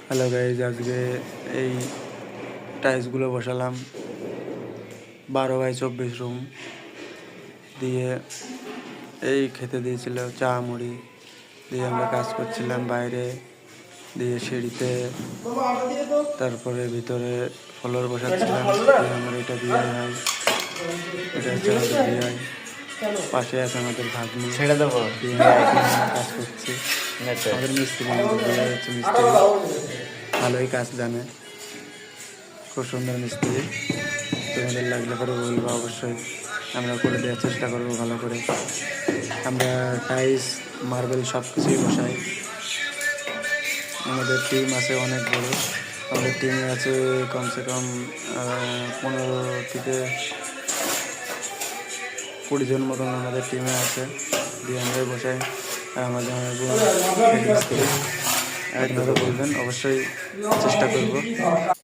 Hello guys, আজকে এই টাইলসগুলো বসালাম 12x24 রুম দিয়ে। এই খেতে দিয়েছিল চা মুড়ি দিয়ে, আমরা কাজ করছিলাম বাইরে দিয়ে সিঁড়িতে, তারপরে ভিতরে ফ্লোর বসাচ্ছিলাম দিয়ে। আমার এটা বিয়ে হয়, এটা হচ্ছে আমাদের বিয়ে হয়। পাশে আছে আমাদের ভাগ্নি, ছেড়ে দেবো কাজ করছি। আমাদের মিস্ত্রি, আমাদের বিয়ে হচ্ছে মিস্ত্রি, ভালোই কাজ জানে, খুব সুন্দর মিস্ত্রি। তোমাদের লাগলে পরে বলবো, অবশ্যই আমরা করে দেওয়ার চেষ্টা করবো ভালো করে। আমরা টাইলস মার্বেল সব কিছুই বসাই। আমাদের টিম আছে অনেক বড়, আমাদের টিমে আছে কমসে কম 15 থেকে 20 জন মতন আমাদের টিমে আছে দিয়ে আমরাই বসাই। আর আমাদের মিস্ত্রি আপনারা বলবেন, অবশ্যই চেষ্টা করব।